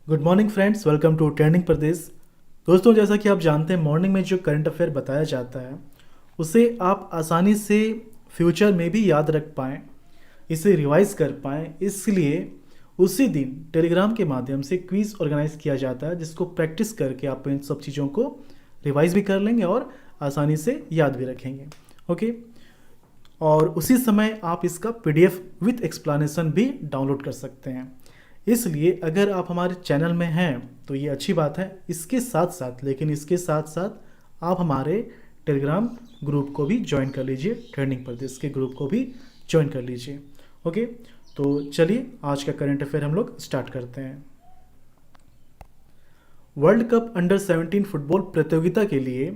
Good morning friends, welcome to trending Pradesh. दोस्तों, जैसा कि आप जानते हैं, मॉर्निंग में जो करंट अफेयर बताया जाता है उसे आप आसानी से फ्यूचर में भी याद रख पाएँ, इसे रिवाइज कर पाएँ। इसलिए उसी दिन टेलीग्राम के माध्यम से क्विज़ ऑर्गेनाइज किया जाता है, जिसको प्रैक्टिस करके आप इन सब चीज़ों को रिवाइज भी कर लेंगे और आसानी से याद भी रखेंगे। ओके, और उसी समय आप इसका पीडीएफ विथ एक्सप्लेनेशन भी डाउनलोड कर सकते हैं। इसलिए अगर आप हमारे चैनल में हैं तो ये अच्छी बात है। इसके साथ साथ आप हमारे टेलीग्राम ग्रुप को भी ज्वाइन कर लीजिए, ट्रेंडिंग प्रदेश के ग्रुप को भी ज्वाइन कर लीजिए। ओके, तो चलिए आज का करंट अफेयर हम लोग स्टार्ट करते हैं। वर्ल्ड कप अंडर 17 फुटबॉल प्रतियोगिता के लिए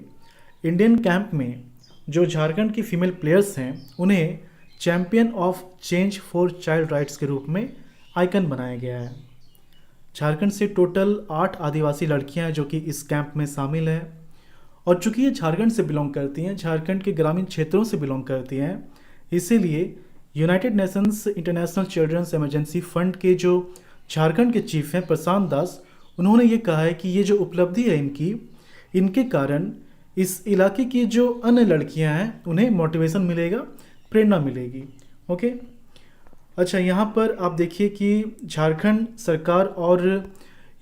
इंडियन कैंप में जो झारखंड की फीमेल प्लेयर्स हैं उन्हें champion of change for child rights के रूप में आइकन बनाया गया है। झारखंड से टोटल 8 आदिवासी लड़कियां हैं जो कि इस कैंप में शामिल हैं, और चूंकि ये झारखंड से बिलोंग करती हैं, झारखंड के ग्रामीण क्षेत्रों से बिलोंग करती हैं, इसीलिए United Nations International Children's Emergency Fund के जो झारखंड के चीफ हैं प्रशांत दास, उन्होंने ये कहा है कि ये जो उपलब्धि है इनके कारण इस इलाके की जो अन्य लड़कियां हैं उन्हें मोटिवेशन मिलेगा, प्रेरणा मिलेगी। ओके, अच्छा, यहाँ पर आप देखिए कि झारखंड सरकार और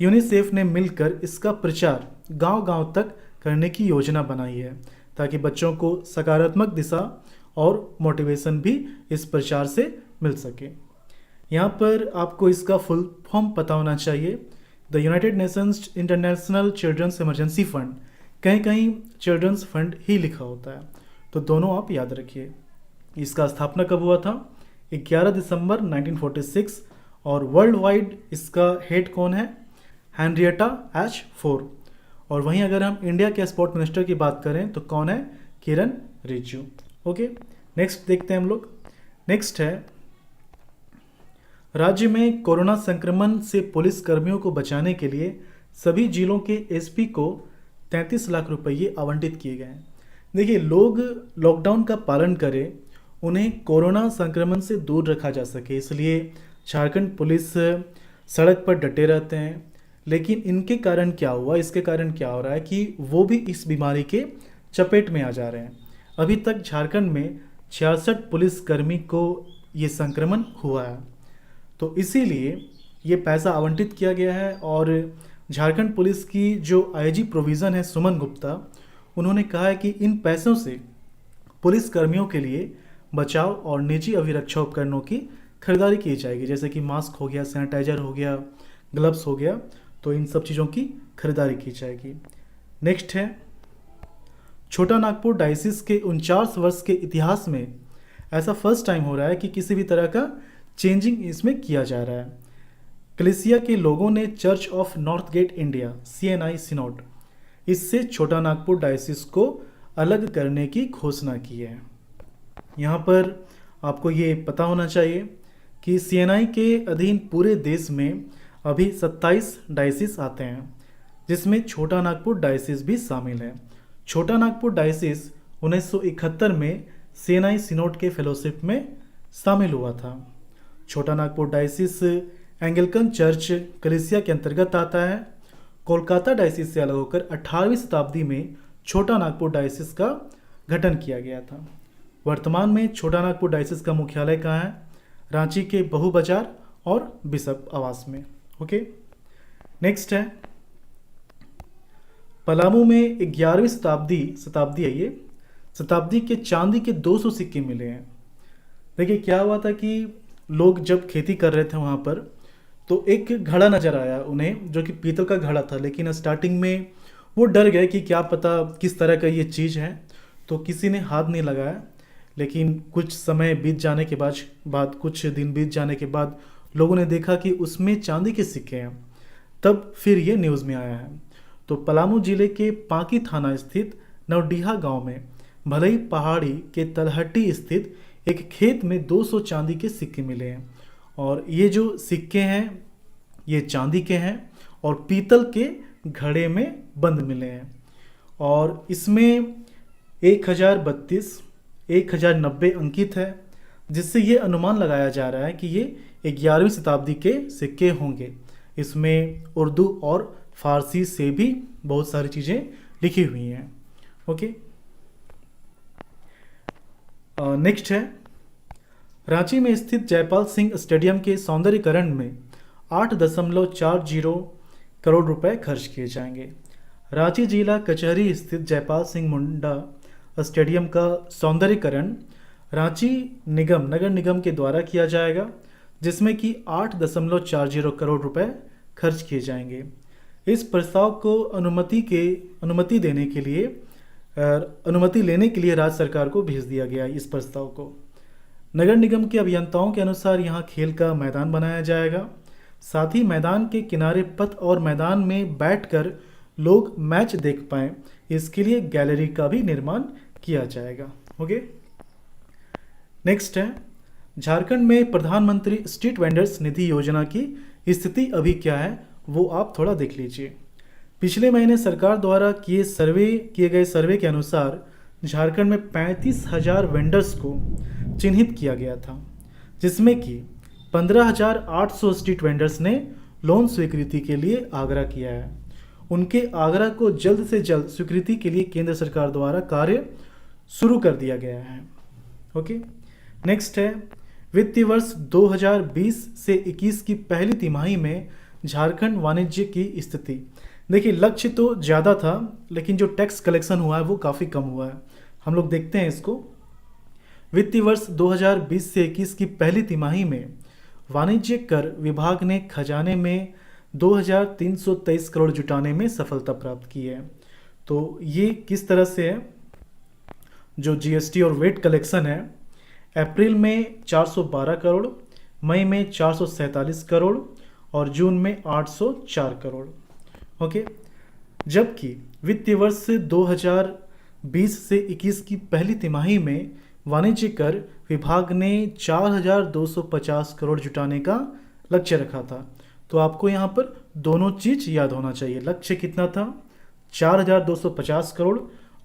यूनिसेफ ने मिलकर इसका प्रचार गांव-गांव तक करने की योजना बनाई है, ताकि बच्चों को सकारात्मक दिशा और मोटिवेशन भी इस प्रचार से मिल सके। यहाँ पर आपको इसका फुल फॉर्म पता होना चाहिए। The United Nations International Children's Emergency Fund, कहीं कहीं चिल्ड्रंस फंड ही लिखा होता है, तो दोनों आप याद रखिए। इसका स्थापना कब हुआ था? 11 दिसंबर 1946, और वर्ल्ड वाइड इसका हेड कौन है? Henrietta H four. और वहीं अगर हम इंडिया के स्पोर्ट मिनिस्टर की बात करें तो कौन है? किरण रिजिजू। ओके, नेक्स्ट देखते हैं हम लोग। नेक्स्ट है, राज्य में कोरोना संक्रमण से पुलिस कर्मियों को बचाने के लिए सभी जिलों के एसपी को 33 लाख रुपये आवंटित किए गए हैं। देखिए, लोग लॉकडाउन का पालन करें, उन्हें कोरोना संक्रमण से दूर रखा जा सके, इसलिए झारखंड पुलिस सड़क पर डटे रहते हैं। लेकिन इनके कारण क्या हुआ, इसके कारण क्या हो रहा है कि वो भी इस बीमारी के चपेट में आ जा रहे हैं। अभी तक झारखंड में 66 पुलिसकर्मी को ये संक्रमण हुआ है, तो इसीलिए ये पैसा आवंटित किया गया है। और झारखंड पुलिस की जो आईजी प्रोविज़न है सुमन गुप्ता, उन्होंने कहा है कि इन पैसों से पुलिसकर्मियों के लिए बचाव और निजी अभिरक्षा उपकरणों की खरीदारी की जाएगी, जैसे कि मास्क हो गया, सैनिटाइजर हो गया, ग्लव्स हो गया, तो इन सब चीज़ों की खरीदारी की जाएगी। नेक्स्ट है, छोटा नागपुर डायसिस के 49 वर्ष के इतिहास में ऐसा फर्स्ट टाइम हो रहा है कि किसी भी तरह का चेंजिंग इसमें किया जा रहा है। कलेसिया के लोगों ने चर्च ऑफ नॉर्थ गेट इंडिया CNI सिनोड, इससे छोटा नागपुर डायसिस को अलग करने की घोषणा की है। यहाँ पर आपको ये पता होना चाहिए कि CNI के अधीन पूरे देश में अभी 27 डायसिस आते हैं, जिसमें छोटा नागपुर डायसिस भी शामिल है। छोटा नागपुर डायसिस 1971 में CNI सिनोड के फेलोशिप में शामिल हुआ था। छोटा नागपुर डायसिस एंग्लिकन चर्च कलीसिया के अंतर्गत आता है। कोलकाता डायसिस से अलग होकर 18वीं शताब्दी में छोटा नागपुर डायसिस का गठन किया गया था। वर्तमान में छोटा नागपुर डायसिस का मुख्यालय कहाँ है? रांची के बहु बाजार और बिशप आवास में। ओके, नेक्स्ट है, पलामू में 11वीं शताब्दी के चांदी के 200 सिक्के मिले हैं। देखिए, क्या हुआ था कि लोग जब खेती कर रहे थे वहाँ पर, तो एक घड़ा नज़र आया उन्हें, जो कि पीतल का घड़ा था, लेकिन स्टार्टिंग में वो डर गए कि क्या पता किस तरह का ये चीज़ है, तो किसी ने हाथ नहीं लगाया। लेकिन कुछ समय बीत जाने के बाद कुछ दिन बीत जाने के बाद लोगों ने देखा कि उसमें चांदी के सिक्के हैं, तब फिर ये न्यूज़ में आया है। तो पलामू जिले के पांकी थाना स्थित नवडीहा गांव में भलई पहाड़ी के तलहटी स्थित एक खेत में 200 चांदी के सिक्के मिले हैं, और ये जो सिक्के हैं ये चांदी के हैं और पीतल के घड़े में बंद मिले हैं, और इसमें 1032, 1090 अंकित है, जिससे ये अनुमान लगाया जा रहा है कि ये 11वीं शताब्दी के सिक्के होंगे। इसमें उर्दू और फारसी से भी बहुत सारी चीज़ें लिखी हुई हैं। ओके, नेक्स्ट है, रांची में स्थित जयपाल सिंह स्टेडियम के सौंदर्यीकरण में 8.40 करोड़ रुपए खर्च किए जाएंगे। रांची जिला कचहरी स्थित जयपाल सिंह मुंडा स्टेडियम का सौंदर्यीकरण रांची निगम नगर निगम के द्वारा किया जाएगा, जिसमें कि 8.40 करोड़ रुपए खर्च किए जाएंगे। इस प्रस्ताव को अनुमति लेने के लिए राज्य सरकार को भेज दिया गया। इस प्रस्ताव को नगर निगम के अभियंताओं के अनुसार यहाँ खेल का मैदान बनाया जाएगा, साथ ही मैदान के किनारे पथ और मैदान में बैठकर लोग मैच देख पाएं, इसके लिए गैलरी का भी निर्माण किया जाएगा। ओके, नेक्स्ट है, झारखंड में प्रधानमंत्री स्ट्रीट वेंडर्स निधि योजना की स्थिति अभी क्या है वो आप थोड़ा देख लीजिए। पिछले महीने सरकार द्वारा किए गए सर्वे के अनुसार झारखंड में 35,000 वेंडर्स को चिन्हित किया गया था, जिसमें कि 15,800 स्ट्रीट वेंडर्स ने लोन स्वीकृति के लिए आग्रह किया है। उनके आग्रह को जल्द से जल्द स्वीकृति के लिए केंद्र सरकार द्वारा कार्य शुरू कर दिया गया है। ओके, नेक्स्ट है, वित्तीय वर्ष 2020 से 21 की पहली तिमाही में झारखंड वाणिज्य की स्थिति। देखिए, लक्ष्य तो ज़्यादा था, लेकिन जो टैक्स कलेक्शन हुआ है वो काफ़ी कम हुआ है। हम लोग देखते हैं इसको। वित्तीय वर्ष 2020 से 21 की पहली तिमाही में वाणिज्य कर विभाग ने खजाने में 2,323 करोड़ जुटाने में सफलता प्राप्त की है। तो ये किस तरह से है, जो जीएसटी और वेट कलेक्शन है, अप्रैल में 412 करोड़, मई में 447 करोड़ और जून में 804 करोड़। ओके, जबकि वित्तीय वर्ष 2020 से 21 की पहली तिमाही में वाणिज्य कर विभाग ने 4,250 करोड़ जुटाने का लक्ष्य रखा था। तो आपको यहाँ पर दोनों चीज़ याद होना चाहिए। लक्ष्य कितना था, 4,250 करोड़,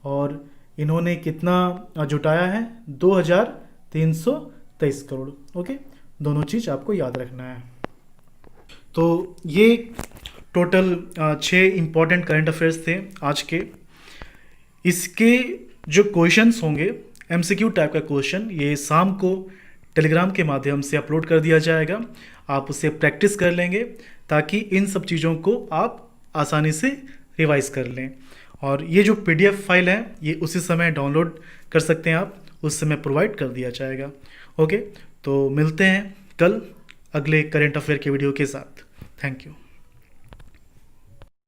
और इन्होंने कितना जुटाया है, 2,323 करोड़। ओके, दोनों चीज़ आपको याद रखना है। तो ये टोटल 6 इम्पॉर्टेंट करंट अफेयर्स थे आज के। इसके जो क्वेश्चंस होंगे, एमसीक्यू टाइप का क्वेश्चन, ये शाम को टेलीग्राम के माध्यम से अपलोड कर दिया जाएगा। आप उसे प्रैक्टिस कर लेंगे ताकि इन सब चीज़ों को आप आसानी से रिवाइज कर लें। और ये जो पीडीएफ फाइल है ये उसी समय डाउनलोड कर सकते हैं आप, उस समय प्रोवाइड कर दिया जाएगा। ओके, तो मिलते हैं कल अगले करंट अफेयर के वीडियो के साथ। Thank you.